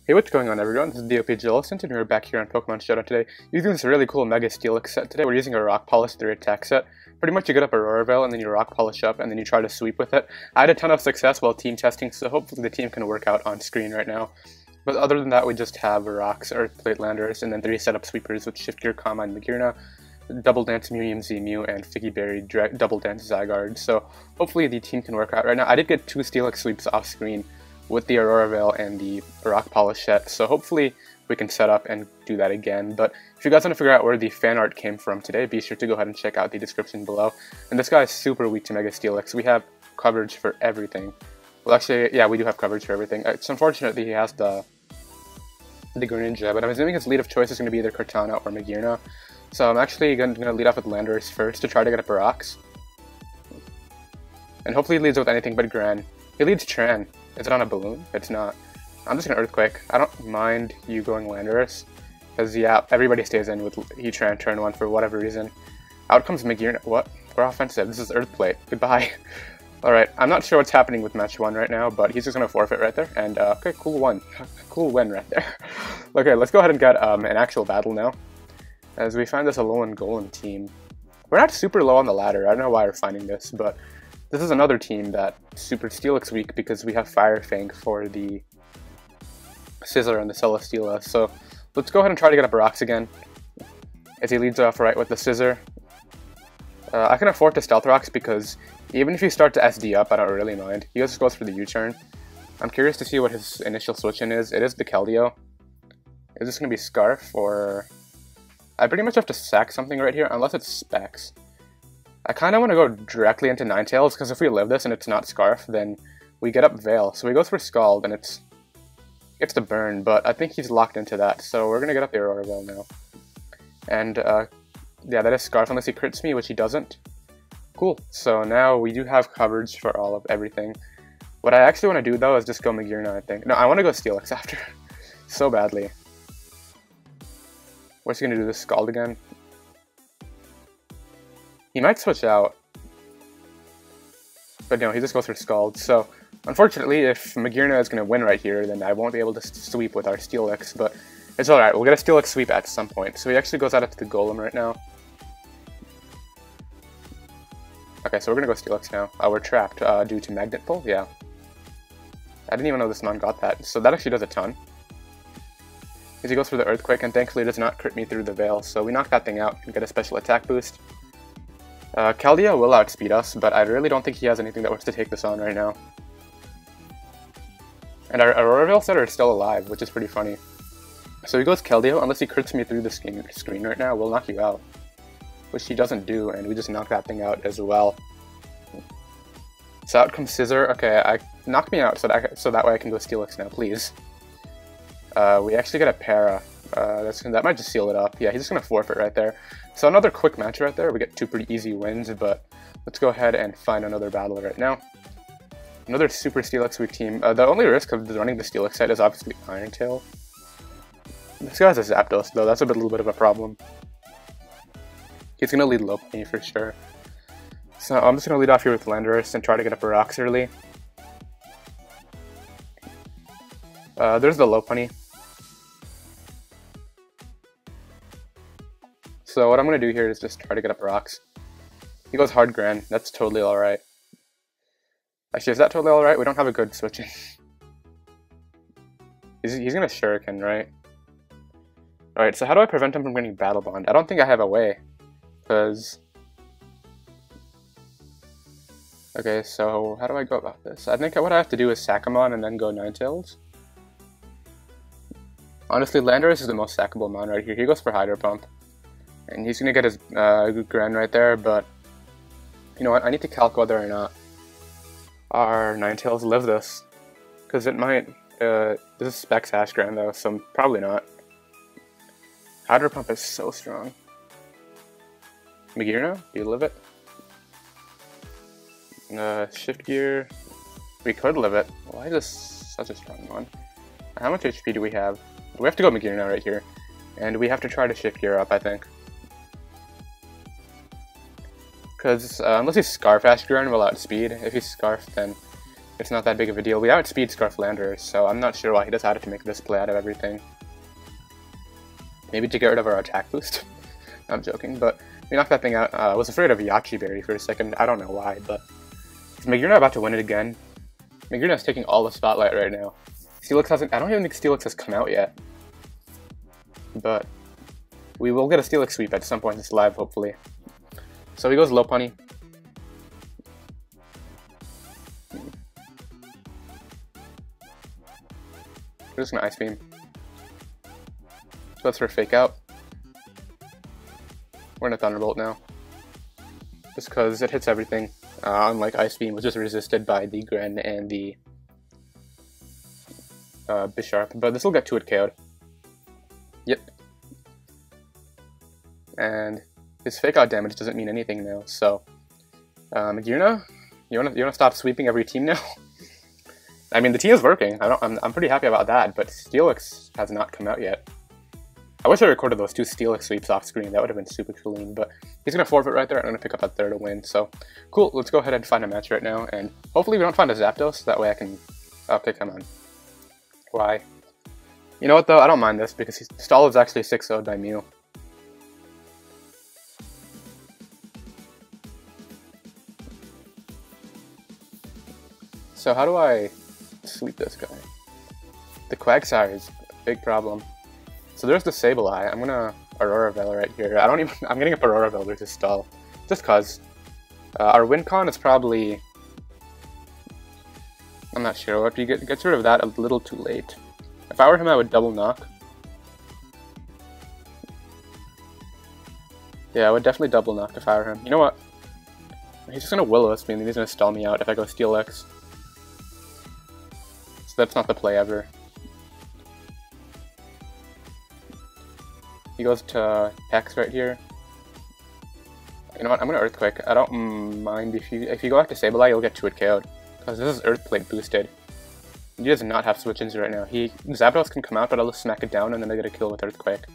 Hey, what's going on everyone? This is the OPJellicent and we're back here on Pokemon Showdown today using this really cool Mega Steelix set today. We're using a Rock Polish 3 attack set. Pretty much you get up Aurora Veil and then you Rock Polish up and then you try to sweep with it. I had a ton of success while team testing, so hopefully the team can work out on screen right now. But other than that, we just have Rocks, Earthplate, Landorus, and then 3 setup sweepers with Shift Gear, Comma, and Magearna, Double Dance Mewtwo Z-Mew, and Figgy Berry Double Dance Zygarde. So hopefully the team can work out right now. I did get 2 Steelix sweeps off screen with the Aurora Veil and the Rock Polish set, so hopefully we can set up and do that again. But if you guys want to figure out where the fan art came from today, be sure to go ahead and check out the description below. And this guy is super weak to Mega Steelix. We have coverage for everything. Well, actually, yeah, we do have coverage for everything. It's unfortunate that he has the Greninja, but I'm assuming his lead of choice is going to be either Cortana or Magearna. So I'm actually going to lead off with Landorus first to try to get up a Rocks. And hopefully he leads with anything but Gran. He leads Tran. Is it on a balloon? It's not. I'm just gonna Earthquake. I don't mind you going Landorus, because yeah, everybody stays in with Heatran turn 1 for whatever reason. Out comes Magearna. What? We're offensive. This is Earthplate. Goodbye. Alright, I'm not sure what's happening with match 1 right now, but he's just gonna forfeit right there, and okay, cool one. Cool win right there. Okay, let's go ahead and get an actual battle now, as we find this Alolan Golem team. We're not super low on the ladder. I don't know why we're finding this, but this is another team that super Steelix weak because we have Fire Fang for the Scizor and the Celesteela. So let's go ahead and try to get up Rocks again, as he leads off right with the Scizor. I can afford to Stealth Rocks because even if you start to SD up, I don't really mind. He just goes for the U-turn. I'm curious to see what his initial switch-in is. It is the Keldeo. Is this going to be Scarf, or... I pretty much have to sack something right here, unless it's Specs. I kind of want to go directly into Ninetales, because if we live this and it's not Scarf, then we get up Veil. So he goes for Scald, and it's the burn, but I think he's locked into that, so we're going to get up the Aurora Veil now. And, yeah, that is Scarf, unless he crits me, which he doesn't. Cool, so now we do have coverage for all of everything. What I actually want to do, though, is just go Magearna, I think. No, I want to go Steelix after. So badly. What's he going to do, this Scald again? He might switch out, but no, he just goes for Scald. So, unfortunately, if Magearna is going to win right here, then I won't be able to sweep with our Steelix, but it's alright, we'll get a Steelix sweep at some point. So he actually goes out into the Golem right now. Okay, so we're going to go Steelix now. We're trapped due to Magnet Pull, yeah. I didn't even know this non got that, so that actually does a ton. Because he goes for the Earthquake, and thankfully it does not crit me through the Veil, so we knock that thing out and get a special attack boost. Keldeo will outspeed us, but I really don't think he has anything that wants to take this on right now. And our Aurora Veil setter is still alive, which is pretty funny. So he goes Keldeo, unless he crits me through the screen right now, we'll knock you out. Which he doesn't do, and we just knock that thing out as well. So out comes Scizor. Okay, knock me out so that way I can go Steelix now, please. We actually get a Para. That might just seal it up. Yeah, he's just going to forfeit right there. So another quick match right there. We get 2 pretty easy wins, but let's go ahead and find another battle right now. Another super Steelix weak team. The only risk of running the Steelix-Site is obviously Iron Tail. This guy has a Zapdos, though. That's a little bit of a problem. He's going to lead Lopunny for sure. So I'm just going to lead off here with Landorus and try to get up a Rocks early. There's the Lopunny. So what I'm going to do here is just try to get up Rocks. He goes hard Gran. That's totally alright. Actually, is that totally alright? We don't have a good switching. He's going to Shuriken, right? Alright, so how do I prevent him from getting Battle Bond? I don't think I have a way. Because... Okay, so how do I go about this? I think what I have to do is sack him on and then go Ninetales. Honestly, Landorus is the most sackable mon right here. He goes for Hydro Pump. And he's going to get his Gran right there, but you know what, I need to calc whether or not our Ninetales live this. Because it might, this is Specs Hash Gran though, so probably not. Hydro Pump is so strong. Magearna, do you live it? Shift Gear, we could live it. Why is this such a strong one? How much HP do we have? We have to go Magearna right here. And we have to try to Shift Gear up, I think. Because unless he's Scarf Ashgren will outspeed. If he's Scarf, then It's not that big of a deal. We outspeed Scarf Landorus, so I'm not sure why he decided to make this play out of everything. Maybe to get rid of our attack boost. I'm joking, but we knocked that thing out. I was afraid of Yachi Berry for a second. I don't know why, but is Magearna about to win it again? Magearna's taking all the spotlight right now. Steelix hasn't. I don't even think Steelix has come out yet, but we will get a Steelix sweep at some point in this live, hopefully. So he goes low punny. We're just gonna Ice Beam. Goes for a Fake Out. We're gonna Thunderbolt now. Just because it hits everything. Unlike Ice Beam, which is resisted by the Gren and the Bisharp. But this will get 2-hit KO'd. Yep. And his Fake Out damage doesn't mean anything now, so... Magearna? You wanna stop sweeping every team now? I mean, the team is working. I'm pretty happy about that, but Steelix has not come out yet. I wish I recorded those 2 Steelix sweeps off screen. That would have been super clean, but he's going to forfeit right there. I'm going to pick up that 3rd to win. So, cool. Let's go ahead and find a match right now, and hopefully we don't find a Zapdos. That way I can... Okay, come on. Why? You know what, though? I don't mind this, because Stall is actually 6-0'd by Mew. So how do I sweep this guy? The Quagsire is a big problem. So there's the Sableye. I'm gonna Aurora Veil right here. I'm getting up Aurora Veil versus Stall. Just cause. Our win con is probably... I'm not sure. What he gets rid of that a little too late. If I were him, I would double knock. Yeah, I would definitely double knock if I were him. You know what? He's just gonna Will-O-Wisp me and then he's gonna stall me out if I go Steelix. So that's not the play ever. He goes to Hex right here. You know what? I'm gonna Earthquake. I don't mind if you go after Sableye, you'll get 2-hit KO'd because this is Earthplate boosted. He does not have switch-ins right now. Zapdos can come out, but I'll just smack it down and then I get a kill with Earthquake.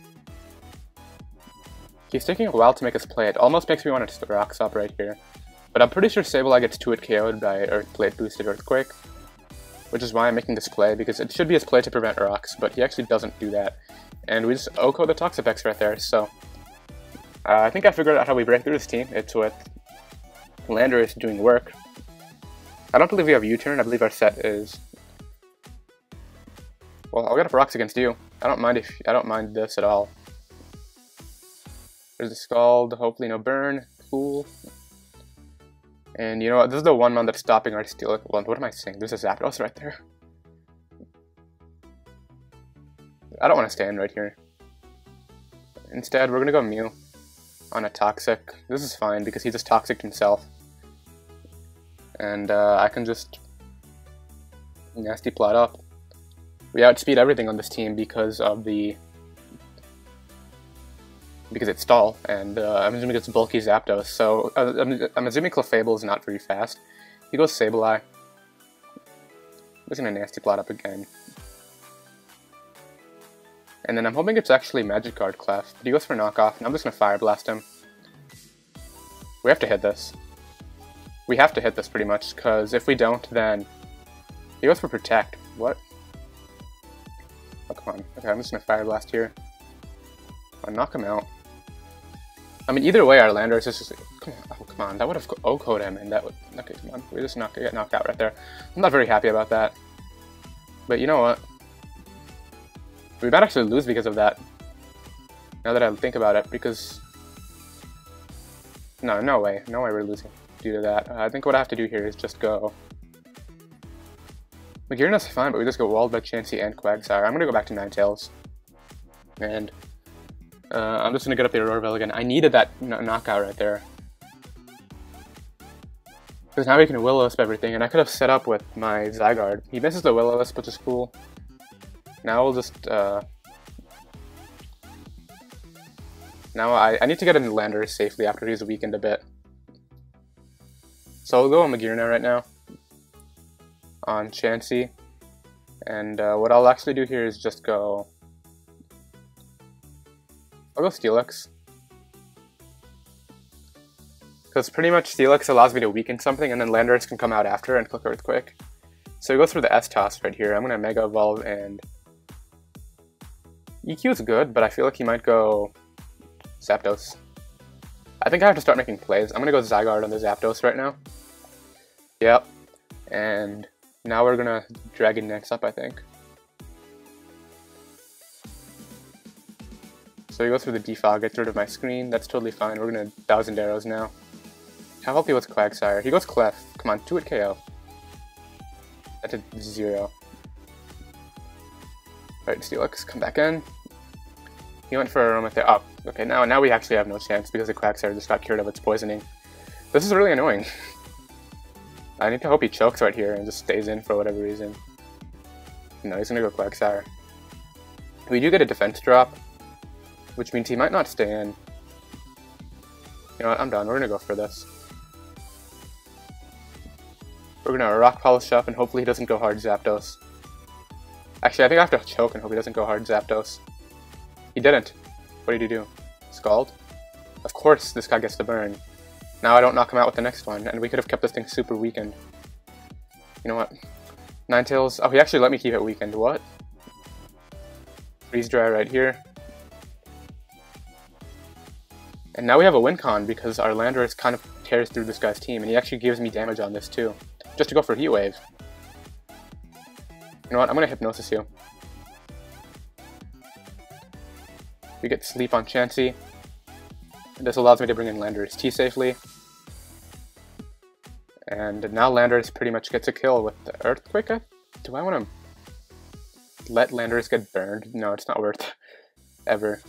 He's taking a while to make his play. It almost makes me want to Rock Stop right here. But I'm pretty sure Sableye gets 2-hit KO'd by Earthplate boosted Earthquake. Which is why I'm making this play, because it should be his play to prevent rocks, but he actually doesn't do that. And we just OHKO the Toxapex right there, so... I think I figured out how we break through this team. It's with Landorus doing work. I don't believe we have U-turn, I believe our set is... Well, I'll get up rocks against you. I don't mind this at all. There's a Scald, hopefully no burn. Cool. And you know what, this is the one that's stopping our Steelix. Well, what am I saying? There's a Zapdos right there. I don't want to stand right here. Instead, we're going to go Mew on a Toxic. This is fine because he just Toxic himself. And I can just Nasty Plot up. We outspeed everything on this team because of the... Because it's Stall, and I'm assuming it's bulky Zapdos, so I'm assuming Clefable is not very fast. He goes Sableye. He's gonna Nasty Plot up again. And then I'm hoping it's actually Magikarp Clef, but he goes for Knockoff, and I'm just gonna Fire Blast him. We have to hit this. We have to hit this pretty much, because if we don't, then... He goes for Protect. What? Oh, come on. Okay, I'm just gonna Fire Blast here. I'll knock him out. I mean, either way, our Landorus is just... Come on, oh, come on, that would have OHKO'd him, and that would... Okay, come on, we just get knocked out right there. I'm not very happy about that. But you know what? We might actually lose because of that. Now that I think about it, because... No way we're losing due to that. I think what I have to do here is just go... Magearna's fine, but we just go Walled by Chansey and Quagsire. I'm gonna go back to Ninetales. And... I'm just gonna get up the Aurora Veil again. I needed that knockout right there. Because now we can Will-O-Wisp everything, and I could have set up with my Zygarde. He misses the Will-O-Wisp, which is cool. Now we'll just, Now I need to get into Landorus safely after he's weakened a bit. So I'll go on Magearna right now. On Chansey. And what I'll actually do here is just go... I'll go Steelix. Because pretty much Steelix allows me to weaken something, and then Landorus can come out after and click Earthquake. So he goes for the S-Toss right here. I'm going to Mega Evolve, and EQ is good, but I feel like he might go Zapdos. I think I have to start making plays. I'm going to go Zygarde on the Zapdos right now. Yep. And now we're going to Dragon next up, I think. So he goes for the Defog, gets rid of my screen. That's totally fine. We're going to 1000 Arrows now. How healthy was Quagsire? He goes Clef. Come on, 2-hit KO. That's a 0. Alright, Steelix, come back in. He went for a Aromatherapy. Oh, okay, now we actually have no chance because the Quagsire just got cured of its poisoning. This is really annoying. I need to hope he chokes right here and just stays in for whatever reason. No, he's gonna go Quagsire. We do get a defense drop, which means he might not stay in. You know what, I'm done. We're gonna go for this. We're gonna Rock Polish up and hopefully he doesn't go hard Zapdos. Actually, I think I have to choke and hope he doesn't go hard Zapdos. He didn't. What did he do? Scald? Of course this guy gets the burn. Now I don't knock him out with the next one, and we could have kept this thing super weakened. You know what? Ninetales. Oh, he actually let me keep it weakened. What? Freeze Dry right here. And now we have a win con because our Landorus kind of tears through this guy's team, and he actually gives me damage on this too. Just to go for Heat Wave. You know what? I'm gonna Hypnosis you. We get Sleep on Chansey. This allows me to bring in Landorus-T safely. And now Landorus pretty much gets a kill with the Earthquake. Do I want to let Landorus get burned? No, it's not worth ever.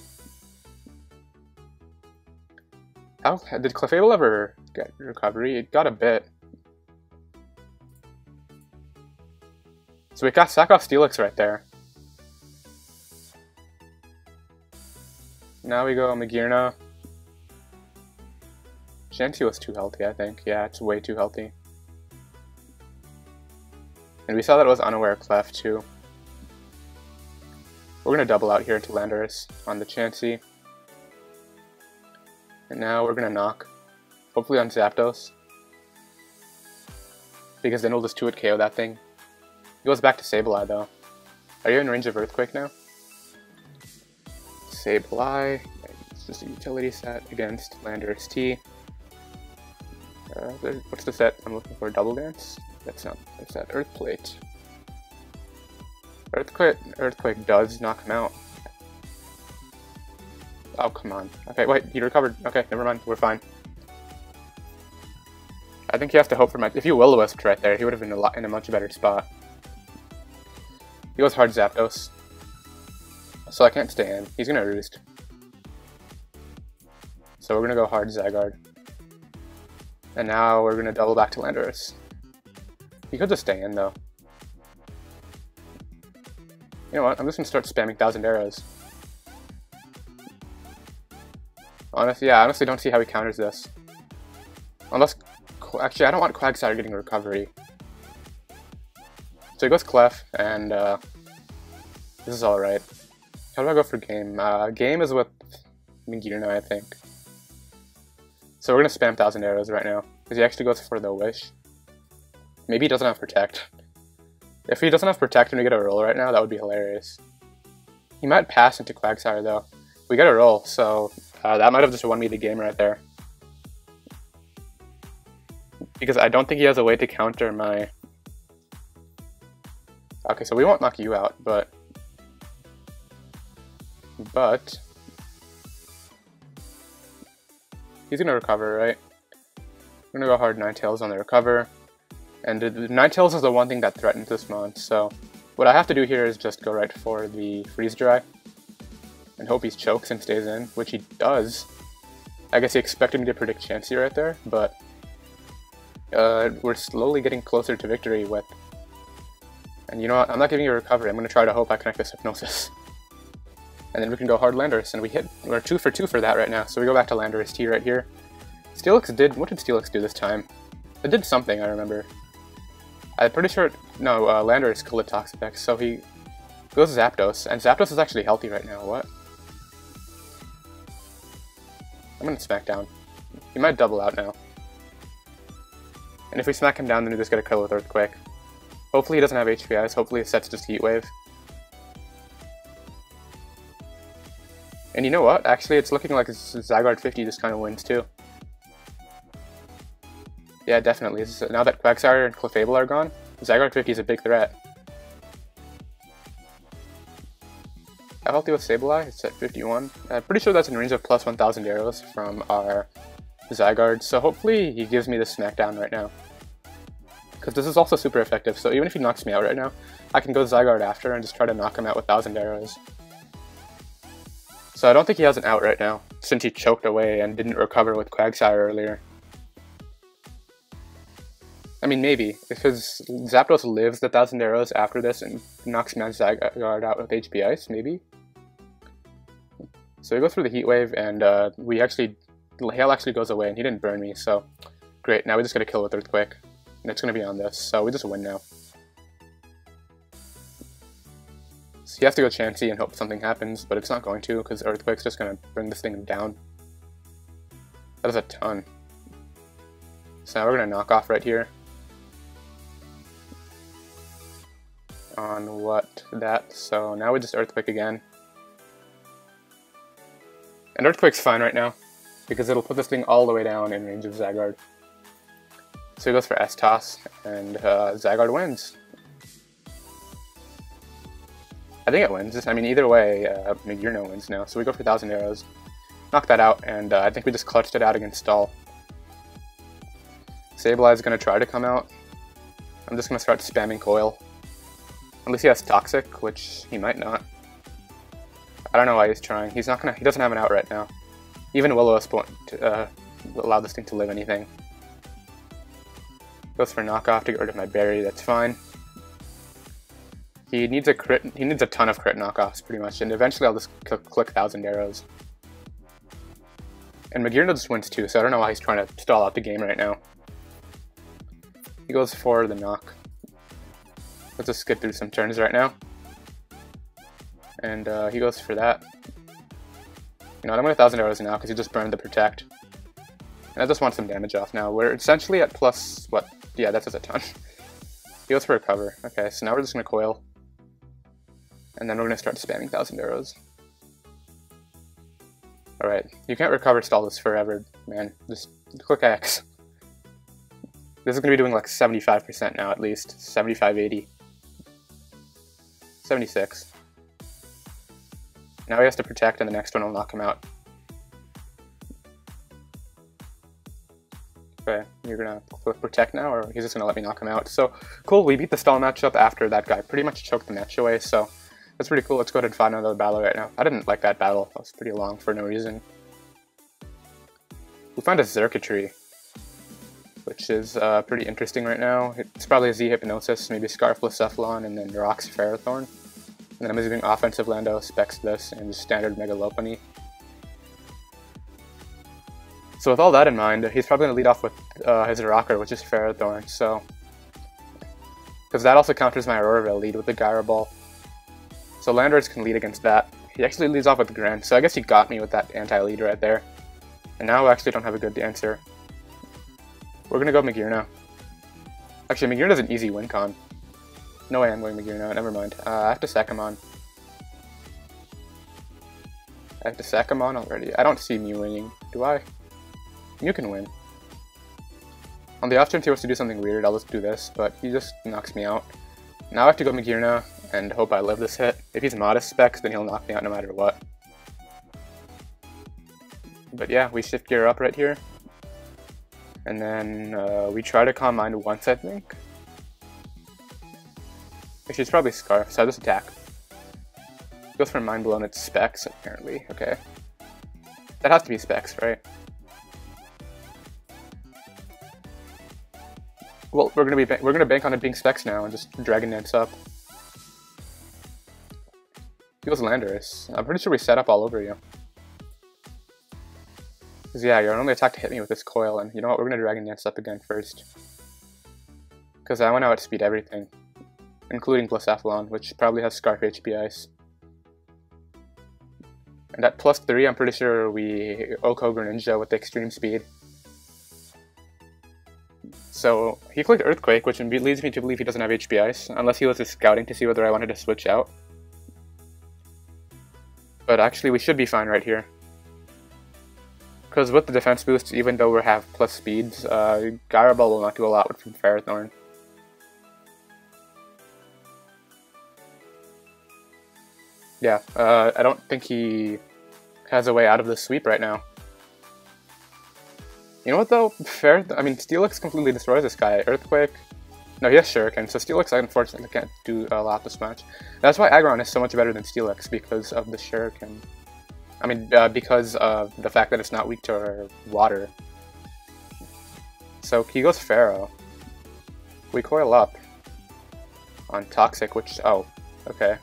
How did Clefable ever get recovery? It got a bit. So we got sack off Steelix right there. Now we go Magearna. Chansey was too healthy, I think. Yeah, it's way too healthy. And we saw that it was unaware Clef too. We're gonna double out here into Landorus on the Chansey. And now we're gonna knock. Hopefully on Zapdos. Because then we'll just 2-hit KO that thing. He goes back to Sableye though. Are you in range of Earthquake now? Sableye. It's just a utility set against Landorus-T. What's the set I'm looking for? Double Dance? That's not. That's that Earth Plate. Earthquake does knock him out. Oh, come on. Okay, wait, he recovered. Okay, never mind. We're fine. I think you have to hope for my. If you Will-O-Wisp right there, he would have been in a much better spot. He goes hard Zapdos. So I can't stay in. He's gonna Roost. So we're gonna go hard Zygarde. And now we're gonna double back to Landorus. He could just stay in though. You know what? I'm just gonna start spamming 1000 Arrows. Honestly, yeah, I honestly don't see how he counters this. Unless, actually, I don't want Quagsire getting a recovery. So he goes Clef, and this is alright. How do I go for game? Game is with Magearna, I think. So we're gonna spam 1000 Arrows right now, because he actually goes for the Wish. Maybe he doesn't have Protect. If he doesn't have Protect and we get a roll right now, that would be hilarious. He might pass into Quagsire though. We get a roll, so that might have just won me the game right there. Because I don't think he has a way to counter my... Okay, so we won't knock you out, but... He's gonna recover, right? I'm gonna go hard Ninetales on the recover. And the Ninetales is the one thing that threatens this mon, so... What I have to do here is just go right for the Freeze Dry. And hope he chokes and stays in, which he does. I guess he expected me to predict Chansey right there, but... we're slowly getting closer to victory with... And you know what, I'm not giving you a recovery, I'm gonna try to hope I connect this Hypnosis. And then we can go hard Landorus, and we're 2 for 2 for that right now, so we go back to Landorus-T right here. Steelix did, what did Steelix do this time? It did something, I remember. I'm pretty sure, no, Landorus killed the Toxapex, so he goes Zapdos, and Zapdos is actually healthy right now, what? I'm gonna smack down. He might double out now. And if we smack him down, then we just get a kill with Earthquake. Hopefully he doesn't have HP Ice, hopefully it sets just Heat Wave. And you know what? Actually, it's looking like Zygarde 50 just kind of wins too. Yeah, definitely. Now that Quagsire and Clefable are gone, Zygarde 50 is a big threat. How healthy was Sableye? It's at 51. I'm pretty sure that's in range of plus 1000 arrows from our Zygarde, so hopefully he gives me the smackdown right now. Because this is also super effective, so even if he knocks me out right now, I can go Zygarde after and just try to knock him out with 1000 arrows. So I don't think he has an out right now, since he choked away and didn't recover with Quagsire earlier. I mean, maybe, because Zapdos lives the 1000 arrows after this and knocks my Zygarde out with HP Ice, maybe? So we go through the Heat Wave, and Hail actually goes away, and he didn't burn me, so great, now we just get a kill with Earthquake, and it's going to be on this, so we just win now. So you have to go Chansey and hope something happens, but it's not going to, because Earthquake's just going to bring this thing down. That is a ton. So now we're going to knock off right here. On what? That. So now we just Earthquake again. And Earthquake's fine right now, because it'll put this thing all the way down in range of Zygarde. So he goes for S-Toss, and Zygarde wins. I think it wins. I mean, either way, Magearna wins now. So we go for 1000 arrows, knock that out, and I think we just clutched it out against Stall. Sableye is going to try to come out. I'm just going to start spamming Coil. Unless he has Toxic, which he might not. I don't know why he's trying. He doesn't have an out right now. Even Will-O-Wisp won't allow this thing to live anything. Goes for knockoff to get rid of my berry. That's fine. He needs a crit. He needs a ton of crit knockoffs, pretty much, and eventually I'll just click 1000 arrows. And Magearna just wins too, so I don't know why he's trying to stall out the game right now. He goes for the knock. Let's just skip through some turns right now. And he goes for that. You know what, I'm going to 1000 arrows now because he just burned the Protect. And I just want some damage off now. We're essentially at plus, what? Yeah, that's just a ton. He goes for a cover. Okay, so now we're just going to Coil. And then we're going to start spamming 1000 arrows. Alright, you can't recover stall this forever, man. Just click X. This is going to be doing like 75% now at least. 75, 80. 76. Now he has to Protect and the next one will knock him out. Okay, you're going to click Protect now, or he's just going to let me knock him out. So, cool, we beat the stall matchup after that guy pretty much choked the match away, so that's pretty cool. Let's go ahead and find another battle right now. I didn't like that battle. That was pretty long for no reason. We found a Xurkitree, which is pretty interesting right now. It's probably a Z Hypnosis, maybe Scarfless Cephalon, and then Rocks Ferrothorn. And then I'm using offensive Lando, Specs this, and just standard Mega Lopunny. So with all that in mind, he's probably going to lead off with his Rocker, which is Ferrothorn, so... Because that also counters my Aurora Veil lead with the Gyro Ball. So Landorus can lead against that. He actually leads off with Gren, so I guess he got me with that anti-lead right there. And now I actually don't have a good answer. We're going to go Magearna. Actually, Magearna's an easy win con. No way I'm going Magearna, never mind. I have to sack him on. I have to sack him on already. I don't see Mew winning, do I? Mew can win. On the off chance he wants to do something weird, I'll just do this, but he just knocks me out. Now I have to go Magearna and hope I live this hit. If he's Modest Specs, then he'll knock me out no matter what. But yeah, we shift gear up right here. And then we try to Calm Mind once, I think. Actually, it's probably Scarf, so I just attack. Goes for Mind Blown, it's Specs, apparently. Okay. That has to be Specs, right? Well, we're gonna bank on it being Specs now and just Dragon Dance up. He goes Landorus. I'm pretty sure we set up all over you. Because yeah, your only attack to hit me with this Coil, and you know what, we're gonna Dragon Dance up again first. Because I want to outspeed everything. Including Blacephalon, which probably has Scarf HP Ice. And at +3, I'm pretty sure we Oko Greninja with the extreme speed. So he clicked Earthquake, which leads me to believe he doesn't have HP Ice, unless he was just scouting to see whether I wanted to switch out. But actually, we should be fine right here. Because with the defense boosts, even though we have plus speeds, Gyro Ball will not do a lot from Ferrothorn. Yeah, I don't think he has a way out of the sweep right now. You know what though? Steelix completely destroys this guy. Earthquake. No, he has Shuriken, so Steelix unfortunately can't do a lot this match. That's why Aggron is so much better than Steelix, because of the Shuriken. Because of the fact that it's not weak to water. So he goes Pharaoh. We coil up on Toxic, which, oh, okay.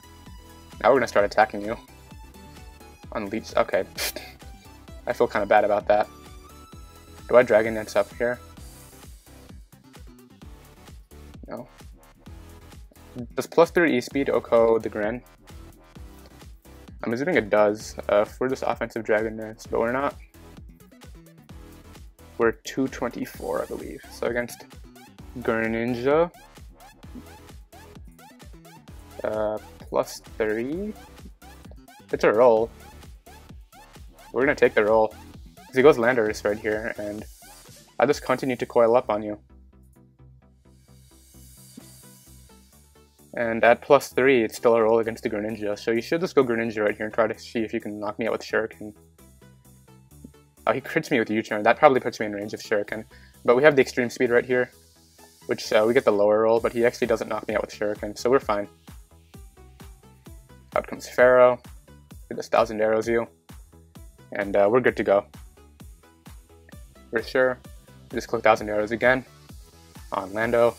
Now we're gonna start attacking you. On Leech, okay. I feel kind of bad about that. Do I Dragon Dance up here? No. Does +3 E-Speed Oko the Gren? I'm assuming it does. If we're just offensive Dragon Dance, but we're not. We're 224, I believe. So against Greninja, +3. It's a roll. We're gonna take the roll. Because he goes Landorus right here, and I just continue to coil up on you. And at +3, it's still a roll against the Greninja, so you should just go Greninja right here and try to see if you can knock me out with Shuriken. Oh, he crits me with U-turn. That probably puts me in range of Shuriken. But we have the extreme speed right here, which we get the lower roll, but he actually doesn't knock me out with Shuriken, so we're fine. Out comes Pharaoh. He just 1000 arrows you. And we're good to go. For sure. We just click 1000 arrows again on Lando.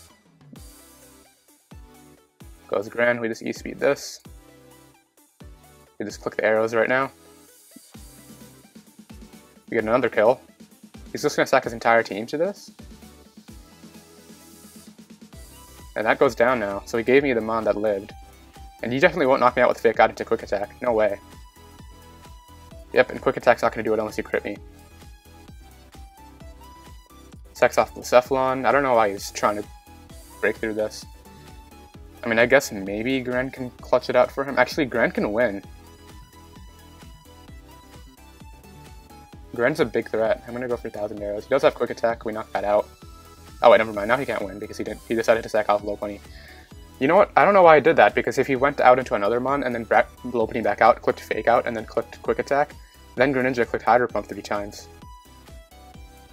Goes Gran, we just E-speed this. We just click the arrows right now. We get another kill. He's just gonna stack his entire team to this. And that goes down now, so he gave me the Mon that lived. And he definitely won't knock me out with Fake Out into Quick Attack, no way. Yep, and Quick Attack's not gonna do it unless you crit me. Sex off the Cephalon. I don't know why he's trying to break through this. I guess maybe Gren can clutch it out for him. Actually, Gren can win. Gren's a big threat. I'm gonna go for 1000 arrows. He does have Quick Attack. We knock that out. Oh wait, never mind. Now he can't win because he decided to sack off Lopunny. You know what? I don't know why I did that, because if he went out into another Mon and then Lopunny back out, clicked Fake Out, and then clicked Quick Attack, then Greninja clicked Hydro Pump 3 times.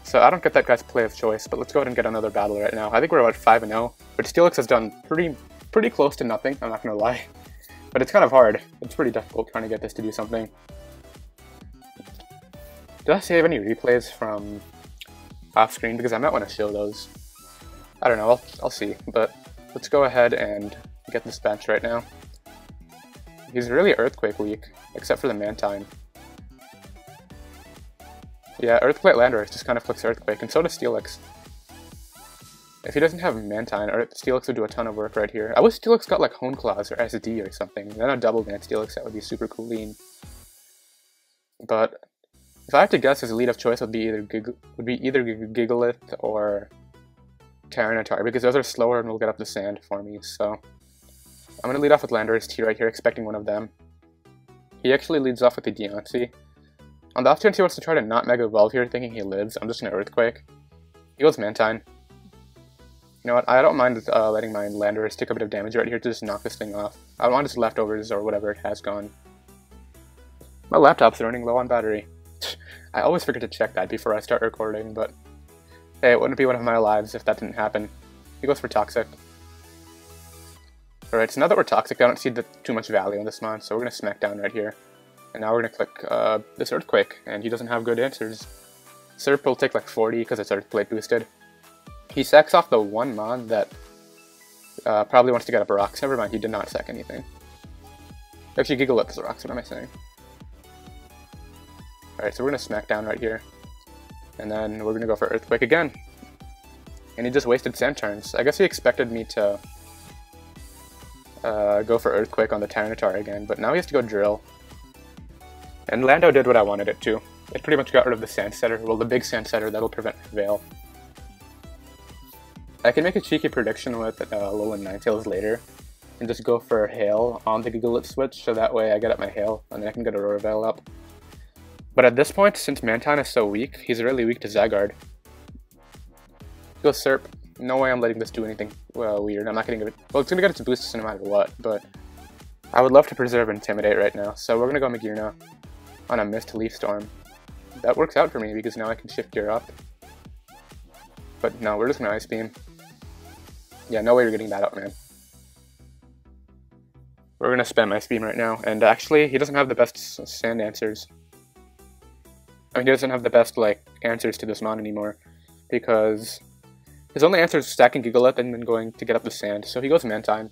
So I don't get that guy's play of choice, but let's go ahead and get another battle right now. I think we're about 5-0, but Steelix has done pretty close to nothing, I'm not gonna lie. But it's kind of hard. It's pretty difficult trying to get this to do something. Did I save any replays from off screen? Because I might want to show those. I don't know, I'll see, but let's go ahead and get this bench right now. He's really Earthquake weak, except for the Mantine. Yeah, Earthquake Landorus just kind of clicks Earthquake, and so does Steelix. If he doesn't have Mantine, Steelix would do a ton of work right here. I wish Steelix got like Hone Claws or SD or something. Then a double Van Steelix, that would be super cool lean. But if I had to guess, his lead of choice would be either Gigalith or Tyranitar, because those are slower and will get up the sand for me. So I'm gonna lead off with Landorus T right here, expecting one of them. He actually leads off with the Deontay. On the off chance he wants to try to not Mega Evolve here, thinking he lives, I'm just gonna Earthquake. He goes Mantine. You know what, I don't mind letting my Landorus take a bit of damage right here to just knock this thing off. I want his leftovers or whatever it has gone. My laptop's running low on battery. I always forget to check that before I start recording, but hey, it wouldn't be one of my lives if that didn't happen. He goes for Toxic. Alright, so now that we're Toxic, I don't see too much value in this Mon, so we're going to Smack Down right here. And now we're going to click this Earthquake, and he doesn't have good answers. Serp will take like 40 because it's Earthquake boosted. He sacks off the one Mon that probably wants to get up rocks. Never mind, he did not sack anything. Actually, Gigalith is rocks, what am I saying? Alright, so we're going to Smack Down right here. And then we're going to go for Earthquake again. And he just wasted Sand turns. I guess he expected me to go for Earthquake on the Tyranitar again, but now he has to go Drill. And Lando did what I wanted it to. It pretty much got rid of the Sand Setter, well, the big Sand Setter that'll prevent Veil. I can make a cheeky prediction with Alola and Ninetales later, and just go for Hail on the Gigalith switch, so that way I get up my Hail, and then I can get Aurora Veil up. But at this point, since Mantine is so weak, he's really weak to Zygarde. Go Serp. No way I'm letting this do anything weird. I'm not gonna give it. Well, it's gonna get its boosts no matter what, but I would love to preserve Intimidate right now, so we're gonna go Magearna on a missed Leaf Storm. That works out for me because now I can shift gear up. But no, we're just gonna Ice Beam. Yeah, no way you're getting that up, man. We're gonna spam Ice Beam right now, and actually, he doesn't have the best sand answers. I mean, he doesn't have the best, like, answers to this mon anymore, because his only answer is stacking Gigalith and then going to get up the sand, so he goes Mantine.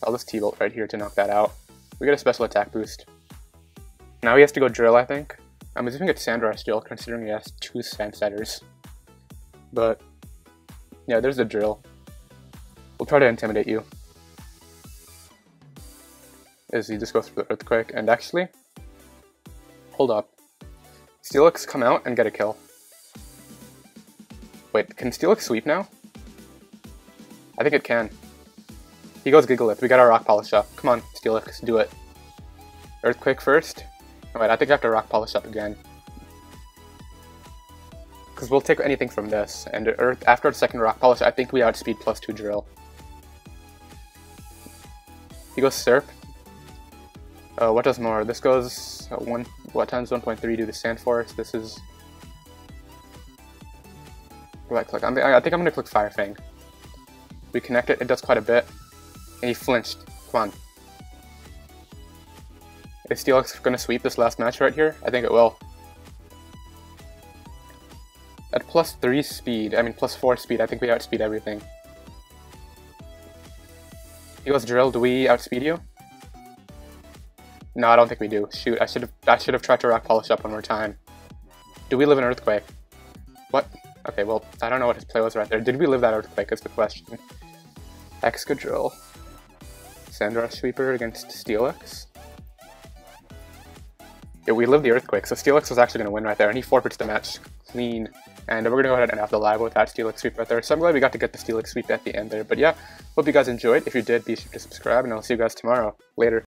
I'll just T-Bolt right here to knock that out. We get a special attack boost. Now he has to go Drill, I think. I'm assuming it's Sandra still, considering he has 2 Sand Setters. But, yeah, there's the Drill. We'll try to Intimidate you. As he just goes for the Earthquake, and actually, hold up. Steelix come out and get a kill. Wait, can Steelix sweep now? I think it can. He goes Gigalith. We got our Rock Polish up. Come on, Steelix, do it. Earthquake first. Oh, wait, I think I have to Rock Polish up again. Because we'll take anything from this. And after the second Rock Polish, I think we outspeed +2 Drill. He goes Serp. What does more? This goes what times 1.3 do the Sand Force? This is right click. I think I'm gonna click Fire Fang. We connect it. It does quite a bit, and he flinched. Come on. Is Steelix gonna sweep this last match right here? I think it will. At +3 speed, I mean +4 speed, I think we outspeed everything. He goes Drill. Do we outspeed you? No, I don't think we do. Shoot, I should have tried to Rock Polish up one more time. Do we live an Earthquake? What? Okay, well, I don't know what his play was right there. Did we live that Earthquake is the question. Excadrill. Sandra Sweeper against Steelix. Yeah, we lived the Earthquake, so Steelix was actually going to win right there, and he forfeits the match clean. And we're going to go ahead and have the live with that Steelix sweep right there. So I'm glad we got to get the Steelix sweep at the end there. But yeah, hope you guys enjoyed. If you did, be sure to subscribe, and I'll see you guys tomorrow. Later.